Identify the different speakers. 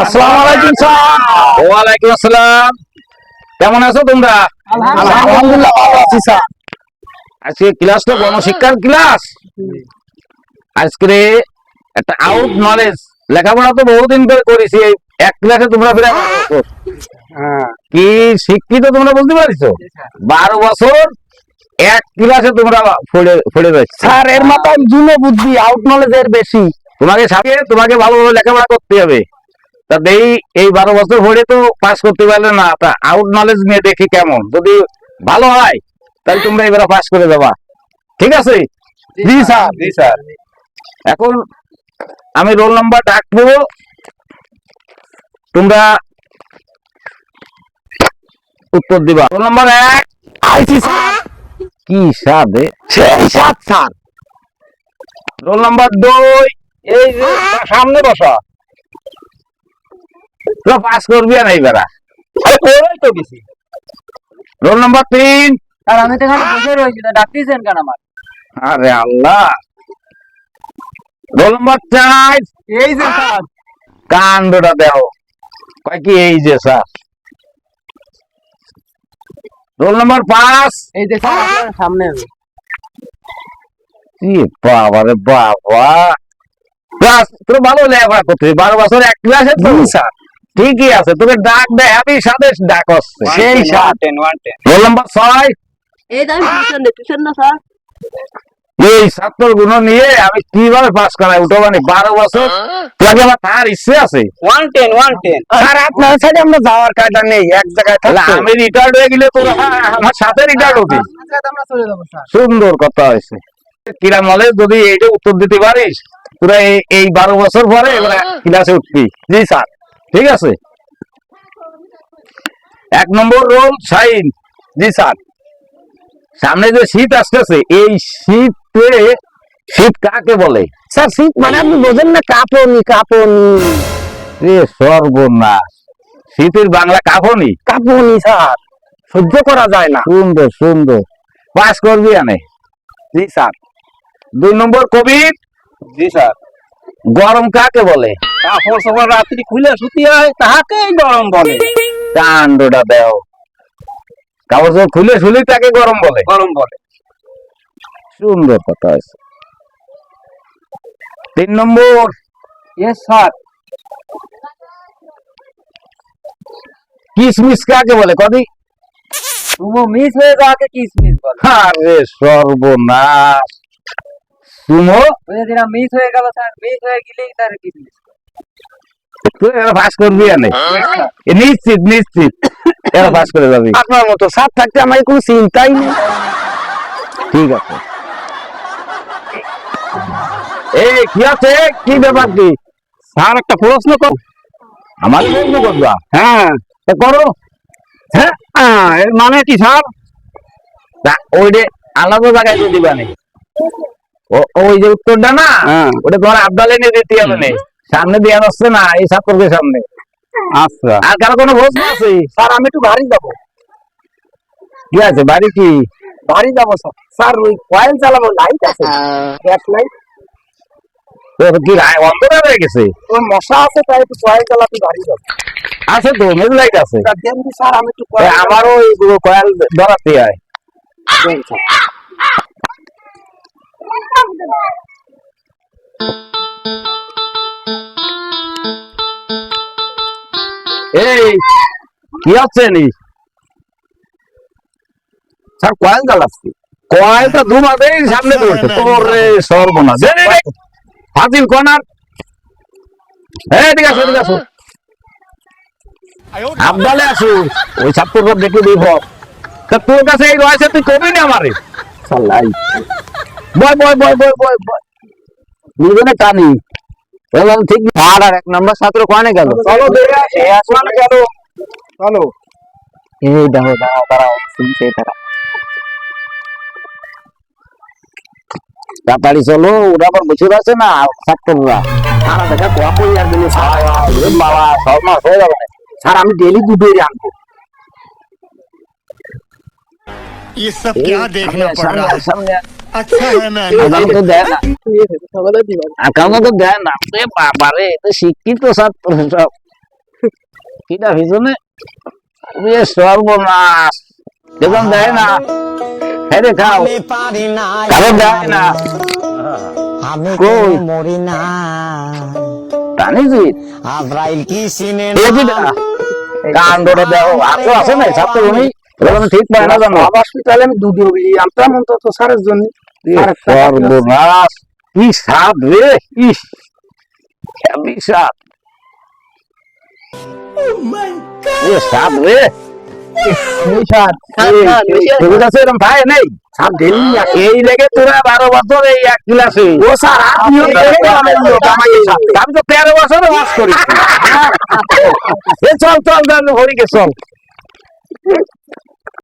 Speaker 1: আসসালামু আলাইকুম স্যার।
Speaker 2: ওয়ালাইকুম আসসালাম। কেমন আছো তোমরা?
Speaker 1: আলহামদুলিল্লাহ ভালো আছি স্যার।
Speaker 2: আজকে ক্লাসটা গণশিক্ষার ক্লাস। আজকে একটা আউট নলেজ লেখাপড়া তো বহুদিন ধরে করেছি, এক ক্লাসে তোমরা ফিরে কি শিক্ষিত তোমরা বুঝতে পারছো? 12 বছর এক ক্লাসে তোমরা পড়ে যাচ্ছ
Speaker 1: স্যার এর মাথায় জুনো বুদ্ধি, আউট নলেজ এর বেশি।
Speaker 2: তোমাকে ভালোভাবে লেখাপড়া করতে হবে। তা এই 12 বছর পড়ে তো পাস করতে পারলে না, তা আউট নলেজ নিয়ে দেখি কেমন, যদি ভালো হয় তাহলে তোমরা এবারে পাস করে যাবা। ঠিক আছে?
Speaker 1: জি স্যার।
Speaker 2: জি স্যার। এখন আমি রোল নাম্বার ডাকবো, তোমরা উত্তর দিবা। রোল নাম্বার 1
Speaker 1: আইছি স্যার।
Speaker 2: কি সাদে
Speaker 1: সেই সাত স্যার।
Speaker 2: রোল নাম্বার 2 এই যে সামনে বসা, তোরা পাস করবি না এবারে?
Speaker 1: ওই তো গেছি
Speaker 2: রোল নাম্বার 3
Speaker 1: স্যার। আমি তো এখানে বসে রয়েছি, তা ডাকতেছেন কেন আমার?
Speaker 2: আরে আল্লাহ। রোল নাম্বার 4
Speaker 1: এই যে স্যার।
Speaker 2: কাণ্ডটা দেখো, কয় কি এই যে স্যার। রোল নাম্বার 5
Speaker 1: এই যে স্যার আপনার সামনে।
Speaker 2: কি বাবা রে বাবা, ক্লাস তোর ভালো লেখাপড়া করতে 12 বছর এক ক্লাসে তো স্যার। ঠিকই আছে, তোকে ডাক দেয় আমি সাথে ডাক হচ্ছে সেই সাথ। রোল নাম্বার 6
Speaker 1: এই দাম টিউশন না স্যার।
Speaker 2: এই ছাত্র গুণ নিয়ে আমি কিভাবে পাস করাই উঠো, মানে 12 বছর তোকে আমার তার ইচ্ছে আছে।
Speaker 1: 110 স্যার আপনার সাথে আমরা যাওয়ার কায়দা নেই, এক জায়গায়
Speaker 2: তাহলে
Speaker 1: থাকতে।
Speaker 2: আমি রিটায়ার্ড হয়ে গেলে তোরা আমার সাথে রিটায়ার্ড হবি।
Speaker 1: আমরা চলে যাব স্যার।
Speaker 2: সুন্দর কথা হয়েছে। কিরা নলেজ যদি এইটা উত্তর দিতে পারিস, তোরা এই 12 বছর পরে এবারে ক্লাসে উঠবি। জি স্যার। ঠিক আছে। 1 নম্বর রোল সাইন।
Speaker 1: জি স্যার।
Speaker 2: সামনে যে শীত আসতেছে, এই শীতে শীত কাকে বলে?
Speaker 1: স্যার শীত মানে আপনি বোঝেন না? কাঁপনি কাঁপনি।
Speaker 2: রে সর্বনাশ, শীতের বাংলা কাঁপনি?
Speaker 1: কাঁপনি স্যার, সহ্য করা যায় না।
Speaker 2: সুন্দর সুন্দর, পাস করবি আনে।
Speaker 1: জি স্যার।
Speaker 2: 2 নম্বর কোভিড।
Speaker 1: জি স্যার।
Speaker 2: গরম কাকে বলে?
Speaker 1: কাপড় সবার রাত্রি খুলে শুতে হয়, তাহাকেই গরম বলে।
Speaker 2: কাণ্ডটা দেও, কাপড় সব খুলে শুলি তাকে গরম বলে?
Speaker 1: গরম বলে।
Speaker 2: সুন্দর কথা আছে। 3 নম্বর
Speaker 1: ইয়েস স্যার।
Speaker 2: কিসমিস কাকে বলে? কদি
Speaker 1: তুমি মিস হয়ে যাওয়াকে কিসমিস বলে।
Speaker 2: আরে সর্বনাশ, সুমো
Speaker 1: বুঝেছিলাম মিস হয়ে গেল স্যার, মিস হয়ে গেলেই তার কিসমিস।
Speaker 2: তুই এরা পাস করবি আনে? নিশ্চিত নিশ্চিত এরা পাস করে যাবি।
Speaker 1: আপনার মতো স্যার থাকতে আমার কোনো চিন্তাই নেই।
Speaker 2: ঠিক আছে। এই কি আছে, কি ব্যাপার কি?
Speaker 1: স্যার একটা প্রশ্ন কর।
Speaker 2: আমার প্রশ্ন করবা?
Speaker 1: হ্যাঁ
Speaker 2: তা করো।
Speaker 1: হ্যাঁ, এর মানে কি স্যার?
Speaker 2: ওইটা আলাদা জায়গায় দিয়ে দিবা নেই, ওই যে উত্তরটা না, ওটা তোমার আবদালে নিয়ে দিতে হবে নেই, সামনে দেওয়া যাচ্ছে না এই ছাত্রদের সামনে।
Speaker 1: আচ্ছা।
Speaker 2: আর কারো কোনো প্রশ্ন আছে?
Speaker 1: স্যার আমি একটু বাড়ি যাবো।
Speaker 2: কি আছে বাড়ি? কি
Speaker 1: বাড়ি যাবো স্যার। স্যার ওই কয়েল চালাবো, লাইট আছে, গ্যাস লাইট।
Speaker 2: কি অন্ধকার হয়ে গেছে?
Speaker 1: ওই মশা আছে, তাই একটু কয়েল চালাতে বাড়ি যাবো।
Speaker 2: আছে তো, মেজ লাইট আছে।
Speaker 1: স্যার আমি একটু
Speaker 2: আমারও কয়েল ধরাতে হয়। এই কি হচ্ছে নি?
Speaker 1: স্যার কয়েল জ্বালাচ্ছি।
Speaker 2: কয়েলটা ধুমাতেই সামনে পড়ছে। ওরে সর্বনাশ, ফাজিল কনার। ঠিক আছে ঠিক আছে, আবদালে আসু, ওই ছাত্ররা দেখে দিব। তা তোর কাছে এই রয়েছে, তুই কবি না আমারে? বয় বয় বয় বয় বয় বয়, দুজনে টানি। ঠিক। আর 1 নম্বর ছাত্র কোয়ানে গেল?
Speaker 1: চলো দেখে আসি। গেল। চলো।
Speaker 2: এই দেখো, দাঁড়াও দাঁড়াও, শুনছে তারা। তাড়াতাড়ি চলো, ওরা আবার বসে আছে না ছাত্ররা। সারা দেখা কোয়া করি আর দিলে বাবা সব মাস হয়ে যাবে।
Speaker 1: স্যার আমি ডেলি দুটোই আনবো।
Speaker 3: ये सब क्या देखना पड़
Speaker 2: সামনে
Speaker 3: रहा
Speaker 2: আয়,
Speaker 3: है
Speaker 2: সামনে আয়।
Speaker 3: अच्छा है मैं
Speaker 2: আগাম তো দেয় না
Speaker 1: সকালে দিবা
Speaker 2: আগাম তো দেয় না এ বাবারে তো শিক্ষিত ছাত্র সব কিটা ভিজনে সর্বনাশ দেখুন দেয় না হ্যাঁ রে খাও
Speaker 4: পারি না
Speaker 2: কারণ দেয় না
Speaker 4: আমি
Speaker 2: কই?
Speaker 4: মরি না
Speaker 2: জানিস
Speaker 4: আব্রাইল কি সিনে
Speaker 2: কাণ্ডটা দেখো আছো আছে না ছাত্র উনি এগুলো ঠিক পায় না জানো
Speaker 1: হসপিটালে আমি দুধ আনতাম অন্তত স্যারের জন্য
Speaker 2: সর্বনাশ কি স্বাদ রে ইস হেবি স্বাদ এ স্বাদ রে তোর কাছে এরকম ভাই নেই
Speaker 1: স্যার ডেলি
Speaker 2: এই লেগে তোরা 12 বছর এই এক ক্লাসে
Speaker 1: ও স্যার আপনিও
Speaker 2: আমি তো 13 বছর ওয়াজ করি এ চল চল হরিকে চল